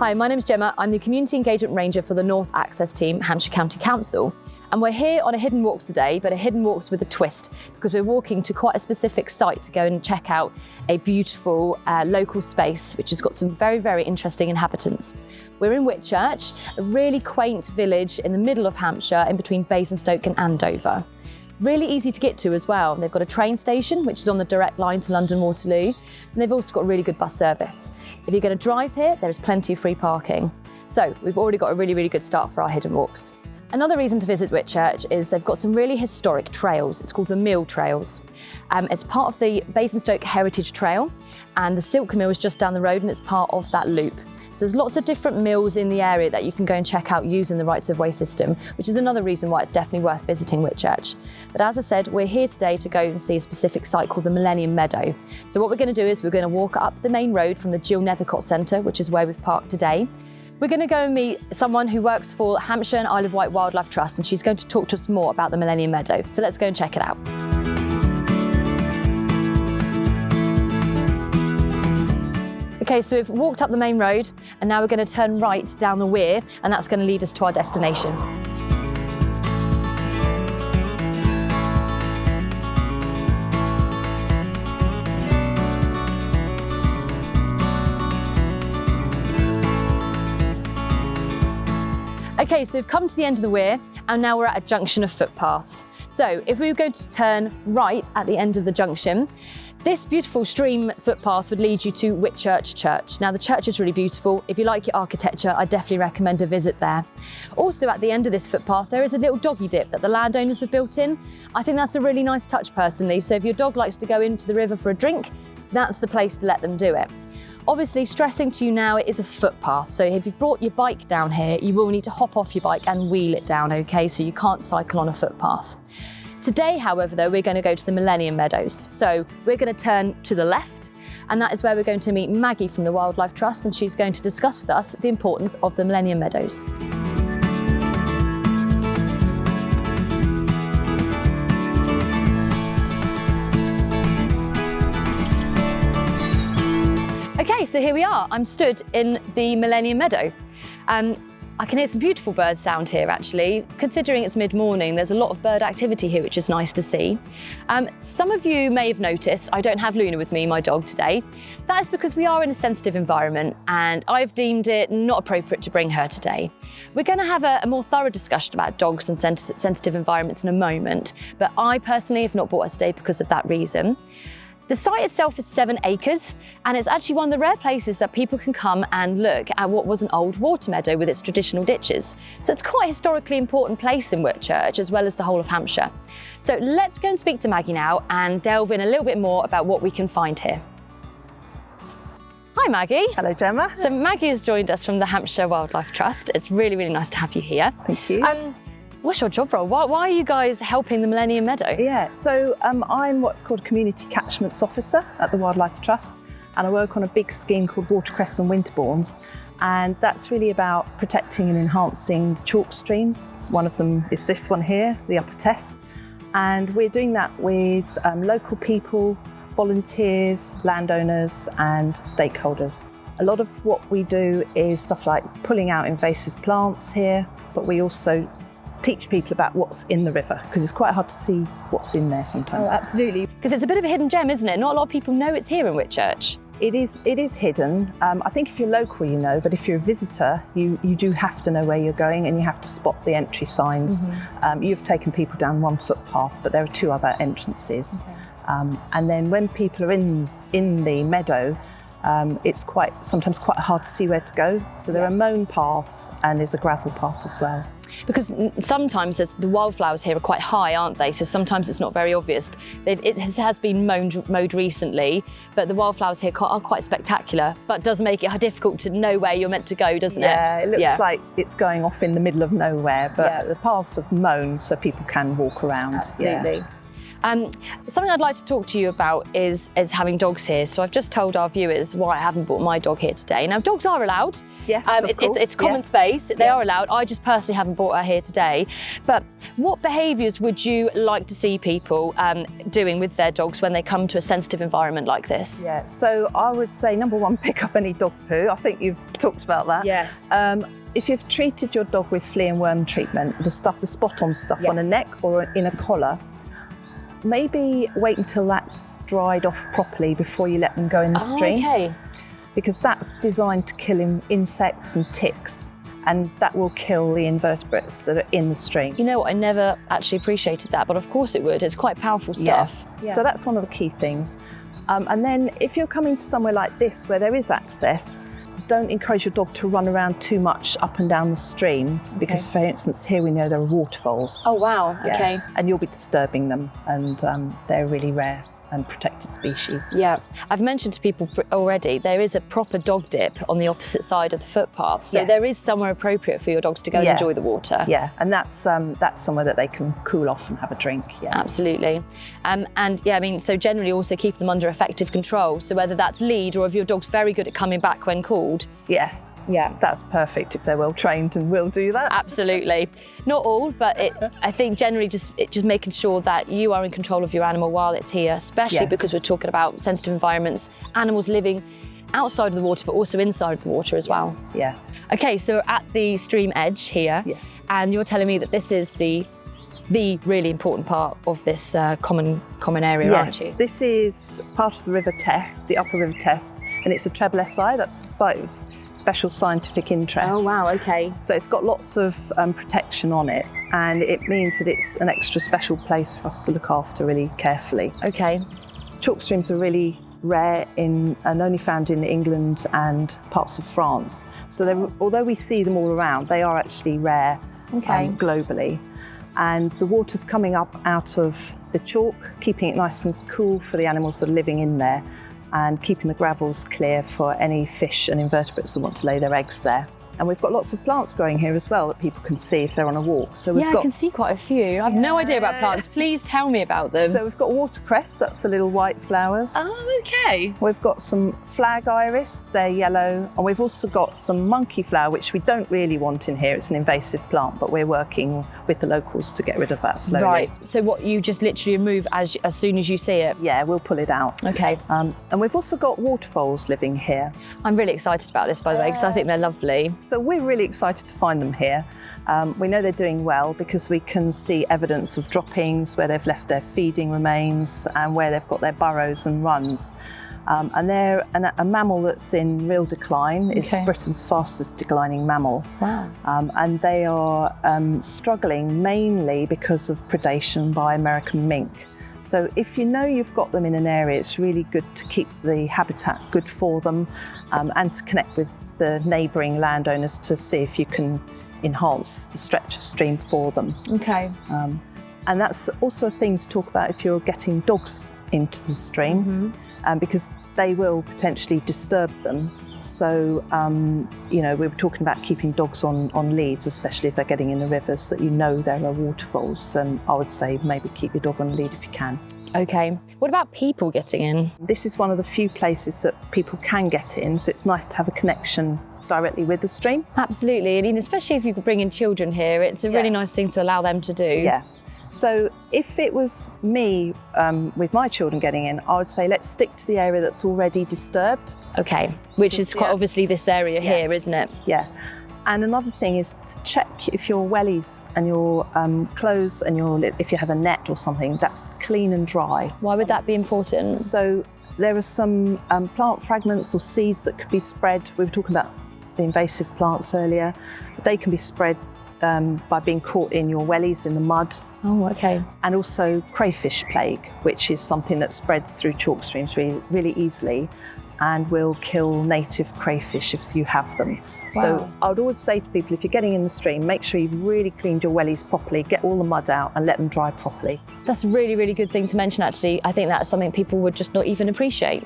Hi, my name's Gemma. I'm the Community Engagement Ranger for the North Access Team, Hampshire County Council. And we're here on a Hidden Walks today, but a Hidden Walks with a twist, because we're walking to quite a specific site to go and check out a beautiful local space, which has got some very, very interesting inhabitants. We're in Whitchurch, a really quaint village in the middle of Hampshire, in between Basingstoke and Andover. Really easy to get to as well. They've got a train station, which is on the direct line to London Waterloo, and they've also got really good bus service. If you're going to drive here, there's plenty of free parking. So we've already got a really, really good start for our Hidden Walks. Another reason to visit Whitchurch is they've got some really historic trails. It's called the Mill Trails. It's part of the Basingstoke Heritage Trail, and the Silk Mill is just down the road, and it's part of that loop. So there's lots of different mills in the area that you can go and check out using the rights of way system, which is another reason why it's definitely worth visiting Whitchurch. But as I said, we're here today to go and see a specific site called the Millennium Meadow. So what we're going to do is we're going to walk up the main road from the Jill Nethercott Centre, which is where we've parked today. We're going to go and meet someone who works for Hampshire and Isle of Wight Wildlife Trust, and she's going to talk to us more about the Millennium Meadow. So let's go and check it out. Okay, so we've walked up the main road, and now we're going to turn right down the weir, and that's going to lead us to our destination. Okay, so we've come to the end of the weir, and now we're at a junction of footpaths. So if we were going to turn right at the end of the junction, this beautiful stream footpath would lead you to Whitchurch Church. Now the church is really beautiful. If you like your architecture, I definitely recommend a visit there. Also at the end of this footpath, there is a little doggy dip that the landowners have built in. I think that's a really nice touch personally. So if your dog likes to go into the river for a drink, that's the place to let them do it. Obviously, stressing to you now, it is a footpath. So if you've brought your bike down here, you will need to hop off your bike and wheel it down, okay? So you can't cycle on a footpath. Today, however, though, we're going to go to the Millennium Meadows. So we're going to turn to the left, and that is where we're going to meet Maggie from the Wildlife Trust, and she's going to discuss with us the importance of the Millennium Meadows. Okay, so here we are. I'm stood in the Millennium Meadow. I can hear some beautiful bird sound here actually. Considering it's mid-morning, there's a lot of bird activity here, which is nice to see. Some of you may have noticed I don't have Luna with me, my dog, today. That is because we are in a sensitive environment, and I've deemed it not appropriate to bring her today. We're going to have a more thorough discussion about dogs and sensitive environments in a moment, but I personally have not brought her today because of that reason. The site itself is 7 acres, and it's actually one of the rare places that people can come and look at what was an old water meadow with its traditional ditches. So it's quite a historically important place in Whitchurch, as well as the whole of Hampshire. So let's go and speak to Maggie now and delve in a little bit more about what we can find here. Hi Maggie. Hello Gemma. So Maggie has joined us from the Hampshire Wildlife Trust. It's really, really nice to have you here. Thank you. What's your job role? Why are you guys helping the Millennium Meadow? Yeah, so I'm what's called Community Catchments Officer at the Wildlife Trust, and I work on a big scheme called Watercress and Winterbournes, and that's really about protecting and enhancing the chalk streams. One of them is this one here, the Upper Tess, and we're doing that with local people, volunteers, landowners and stakeholders. A lot of what we do is stuff like pulling out invasive plants here, but we also teach people about what's in the river, because it's quite hard to see what's in there sometimes. Oh, absolutely. Because it's a bit of a hidden gem, isn't it? Not a lot of people know it's here in Whitchurch. It is hidden. I think if you're local, you know, but if you're a visitor, you do have to know where you're going, and you have to spot the entry signs. Mm-hmm. You've taken people down one footpath, but there are 2 other entrances. Okay. And then when people are in the meadow, it's sometimes quite hard to see where to go. So there are mown paths, and there's a gravel path as well. Because sometimes the wildflowers here are quite high, aren't they? So sometimes it's not very obvious. It has been mowed recently, but the wildflowers here are quite spectacular, but does make it difficult to know where you're meant to go, doesn't it? Yeah, it looks like it's going off in the middle of nowhere, but the paths are mown so people can walk around. Absolutely. Yeah. Something I'd like to talk to you about is having dogs here. So I've just told our viewers why I haven't brought my dog here today. Now, dogs are allowed. Yes, of course. It's common space. They are allowed. I just personally haven't brought her here today. But what behaviours would you like to see people doing with their dogs when they come to a sensitive environment like this? Yeah, so I would say, number one, pick up any dog poo. I think you've talked about that. Yes. If you've treated your dog with flea and worm treatment, the spot-on stuff on a neck or in a collar, maybe wait until that's dried off properly before you let them go in the stream. Okay. Because that's designed to kill insects and ticks, and that will kill the invertebrates that are in the stream. You know what, I never actually appreciated that, but of course it would. It's quite powerful stuff. Yeah. So that's one of the key things. And then if you're coming to somewhere like this where there is access, don't encourage your dog to run around too much up and down the stream, because for instance here we know there are waterfalls. Oh wow, okay. And you'll be disturbing them, and they're really rare and protected species. Yeah, I've mentioned to people already, there is a proper dog dip on the opposite side of the footpath, so there is somewhere appropriate for your dogs to go and enjoy the water. Yeah, and that's somewhere that they can cool off and have a drink. Yeah, absolutely. And yeah, I mean, so generally also keep them under effective control. So whether that's lead or if your dog's very good at coming back when called. Yeah, that's perfect if they're well trained and will do that. Absolutely. Not all, but I think generally just making sure that you are in control of your animal while it's here, especially because we're talking about sensitive environments, animals living outside of the water, but also inside of the water as well. Yeah. Okay, so we're at the stream edge here, and you're telling me that this is the really important part of this common area, aren't you? Yes, this is part of the river test, the upper river test, and it's a treble SI, that's the site of special scientific interest. Oh wow, okay. So it's got lots of protection on it, and it means that it's an extra special place for us to look after really carefully. Okay. Chalk streams are really rare and only found in England and parts of France. So although we see them all around, they are actually rare globally. And the water's coming up out of the chalk, keeping it nice and cool for the animals that are living in there, and keeping the gravels clear for any fish and invertebrates that want to lay their eggs there. And we've got lots of plants growing here as well that people can see if they're on a walk. So I can see quite a few. I've no idea about plants. Please tell me about them. So we've got watercress, that's the little white flowers. Oh, okay. We've got some flag iris, they're yellow. And we've also got some monkey flower, which we don't really want in here. It's an invasive plant, but we're working with the locals to get rid of that slowly. Right, so what, you just literally remove as soon as you see it? Yeah, we'll pull it out. Okay. And we've also got waterfalls living here. I'm really excited about this, by the way, because I think they're lovely. So we're really excited to find them here. We know they're doing well because we can see evidence of droppings where they've left their feeding remains and where they've got their burrows and runs. And they're a mammal that's in real decline. It's Britain's fastest declining mammal. Wow. And they are struggling mainly because of predation by American mink. So if you know you've got them in an area, it's really good to keep the habitat good for them, and to connect with the neighbouring landowners to see if you can enhance the stretch of stream for them. Okay. And that's also a thing to talk about if you're getting dogs into the stream, because they will potentially disturb them. So, you know, we were talking about keeping dogs on leads, especially if they're getting in the rivers that you know there are waterfalls. And I would say maybe keep your dog on a lead if you can. Okay. What about people getting in? This is one of the few places that people can get in, so it's nice to have a connection directly with the stream. Absolutely, and especially if you could bring in children here, it's a really nice thing to allow them to do. Yeah. So if it was me with my children getting in, I would say let's stick to the area that's already disturbed. Okay, which is quite obviously this area here, isn't it? Yeah. And another thing is to check if your wellies and your clothes and if you have a net or something, that's clean and dry. Why would that be important? So there are some plant fragments or seeds that could be spread. We were talking about the invasive plants earlier. They can be spread by being caught in your wellies in the mud. Oh, okay. And also crayfish plague, which is something that spreads through chalk streams really easily and will kill native crayfish if you have them. Wow. So I would always say to people, if you're getting in the stream, make sure you've really cleaned your wellies properly, get all the mud out and let them dry properly. That's a really, really good thing to mention, actually. I think that's something people would just not even appreciate.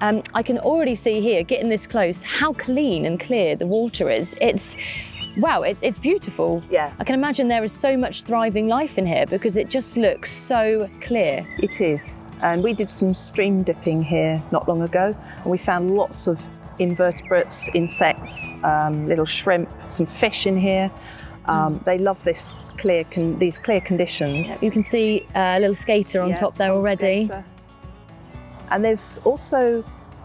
I can already see here, getting this close, how clean and clear the water is. Wow, it's beautiful. Yeah. I can imagine there is so much thriving life in here because it just looks so clear. It is. And we did some stream dipping here not long ago, and we found lots of invertebrates, insects, little shrimp, some fish in here. They love these clear conditions. Yeah, you can see a little skater on top there already. Skater. And there's also,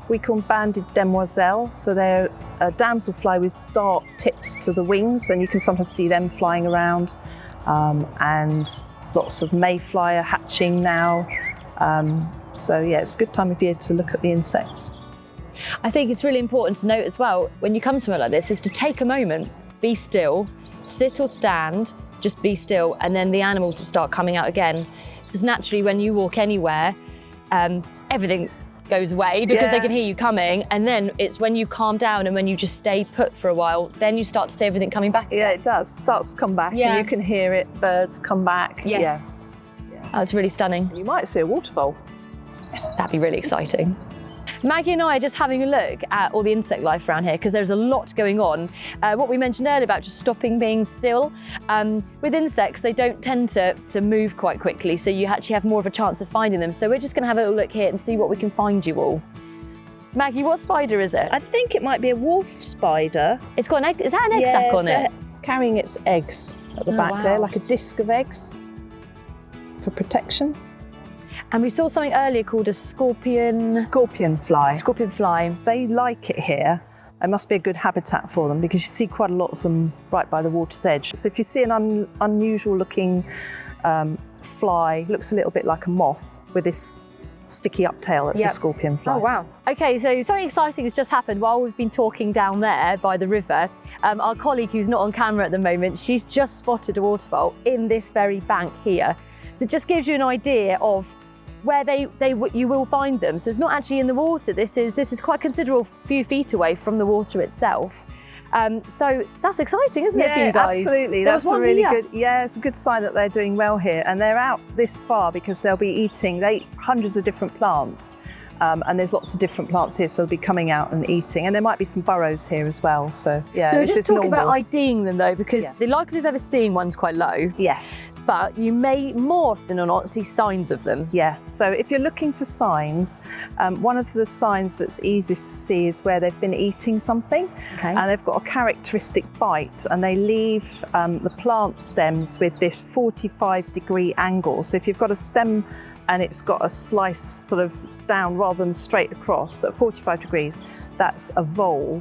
we call them banded demoiselles, so they're a damselfly with dark tips to the wings, and you can sometimes see them flying around, and lots of mayfly hatching now. So yeah, it's a good time of year to look at the insects. I think it's really important to note as well, when you come somewhere like this, is to take a moment, be still, sit or stand, just be still, and then the animals will start coming out again. Because naturally when you walk anywhere, everything goes away because they can hear you coming, and then it's when you calm down and when you just stay put for a while, then you start to see everything coming back. Yeah, it does. It starts to come back, and you can hear it, birds come back. Yes. Yeah. That was really stunning. You might see a waterfall. That'd be really exciting. Maggie and I are just having a look at all the insect life around here because there's a lot going on. What we mentioned earlier about just stopping being still. With insects, they don't tend to move quite quickly, so you actually have more of a chance of finding them. So we're just going to have a little look here and see what we can find you all. Maggie, what spider is it? I think it might be a wolf spider. It's got an egg. Is that an egg sac on it? Carrying its eggs at the back there, like a disc of eggs for protection. And we saw something earlier called a scorpion... Scorpion fly. Scorpion fly. They like it here. It must be a good habitat for them because you see quite a lot of them right by the water's edge. So if you see an unusual looking fly, looks a little bit like a moth with this sticky up tail, that's a scorpion fly. Oh wow. Okay, so something exciting has just happened while we've been talking down there by the river. Our colleague who's not on camera at the moment, she's just spotted a waterfowl in this very bank here. So it just gives you an idea of where you will find them. So it's not actually in the water. This is quite a considerable few feet away from the water itself. So that's exciting, isn't it, for you guys? Absolutely. That's a really good. Yeah, it's a good sign that they're doing well here, and they're out this far because they'll be eating. They eat hundreds of different plants, and there's lots of different plants here, so they'll be coming out and eating. And there might be some burrows here as well. So yeah, so we're this just is talking normal. about IDing them though, because the likelihood of ever seeing one's quite low. Yes. But you may more often or not see signs of them. Yeah, so if you're looking for signs, one of the signs that's easiest to see is where they've been eating something, and they've got a characteristic bite, and they leave the plant stems with this 45-degree angle. So if you've got a stem and it's got a slice sort of down rather than straight across at 45 degrees, that's a vole.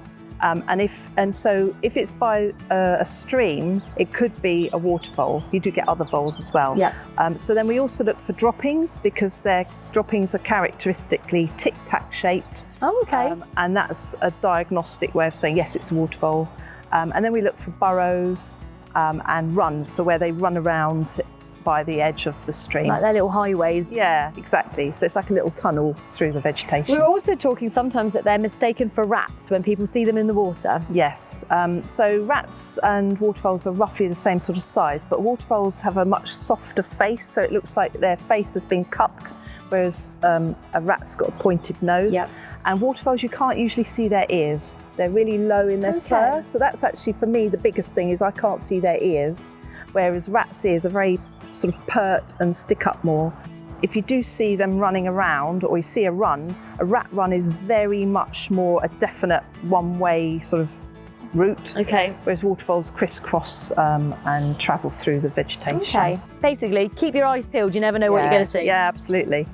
So if it's by a stream, it could be a waterfall. You do get other voles as well. Yeah. So then we also look for droppings because their droppings are characteristically tic-tac shaped. Oh, okay. And that's a diagnostic way of saying, yes, it's a waterfowl. And then we look for burrows and runs, so where they run around by the edge of the stream. Like their little highways. Yeah, exactly. So it's like a little tunnel through the vegetation. We're also talking sometimes that they're mistaken for rats when people see them in the water. Yes. So rats and waterfowls are roughly the same sort of size, but waterfowls have a much softer face, so it looks like their face has been cupped, whereas a rat's got a pointed nose. Yep. And waterfowls, you can't usually see their ears. They're really low in their fur. So that's actually, for me, the biggest thing is I can't see their ears, whereas rats' ears are very sort of pert and stick up more. If you do see them running around, or you see a rat run is very much more a definite one-way sort of route. Okay. Whereas waterfowls crisscross and travel through the vegetation. Okay. Basically, keep your eyes peeled. You never know what you're going to see. Yeah, absolutely.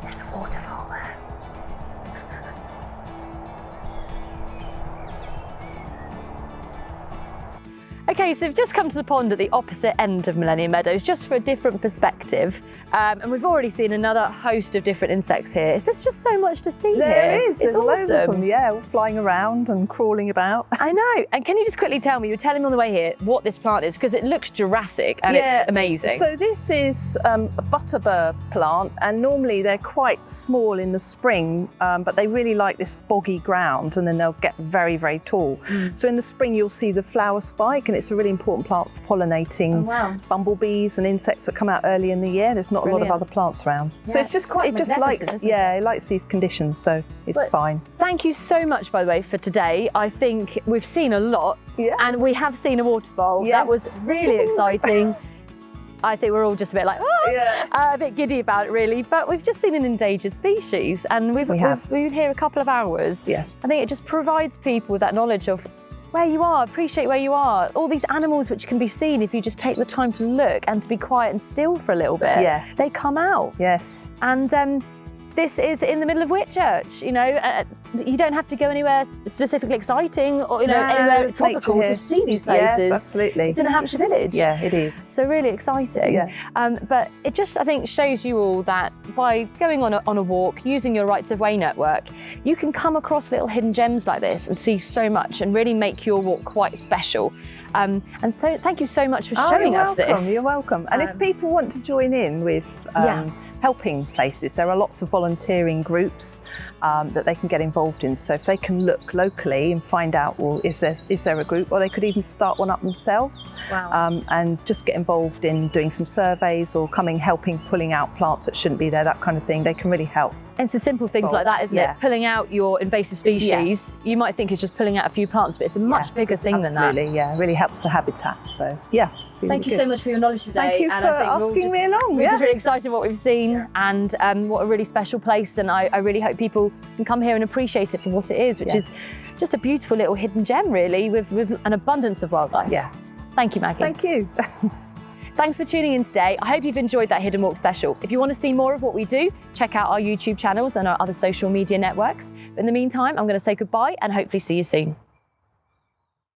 There's a waterfall there. Okay, so we've just come to the pond at the opposite end of Millennium Meadows, just for a different perspective. And we've already seen another host of different insects here. There's just so much to see here. There is. There's awesome. Loads of them, yeah, all flying around and crawling about. I know. And can you just quickly tell me, you were telling me on the way here, what this plant is? Because it looks Jurassic and it's amazing. So this is a butterbur plant, and normally they're quite small in the spring, but they really like this boggy ground, and then they'll get very, very tall. So in the spring, you'll see the flower spike, and it's a really important plant for pollinating bumblebees and insects that come out early in the year. There's not a lot of other plants around. So it's just quite it likes these conditions, so it's fine. Thank you so much, by the way, for today. I think we've seen a lot, and we have seen a waterfall. That was really exciting. I think we're all just a bit like, a bit giddy about it, really. But we've just seen an endangered species, and we've been here a couple of hours. Yes. I think it just provides people with that knowledge of where you are, appreciate where you are. All these animals which can be seen if you just take the time to look and to be quiet and still for a little bit. Yeah. They come out. Yes. And this is in the middle of Whitchurch. You know, you don't have to go anywhere specifically exciting or anywhere tropical to see these places. Yes, absolutely. It's in a Hampshire village. Yeah, it is. So really exciting. Yeah. But it just, I think, shows you all that by going on a walk, using your rights of way network, you can come across little hidden gems like this and see so much and really make your walk quite special. And so thank you so much for showing us this. You're welcome. And if people want to join in with helping places, there are lots of volunteering groups that they can get involved in. So if they can look locally and find out, well, is there a group, or they could even start one up themselves. And just get involved in doing some surveys or helping pulling out plants that shouldn't be there, that kind of thing. They can really help. And it's the simple things like that, isn't it? Pulling out your invasive species. You might think it's just pulling out a few plants, but it's a much bigger thing than that. Absolutely, yeah. It really helps the habitat. So, yeah. Thank you so much for your knowledge today. Thank you for asking me along. We're just really excited what we've seen, and what a really special place. And I really hope people can come here and appreciate it for what it is, which is just a beautiful little hidden gem, really, with an abundance of wildlife. Yeah. Thank you, Maggie. Thank you. Thanks for tuning in today. I hope you've enjoyed that Hidden Walk special. If you want to see more of what we do, check out our YouTube channels and our other social media networks. But in the meantime, I'm going to say goodbye and hopefully see you soon.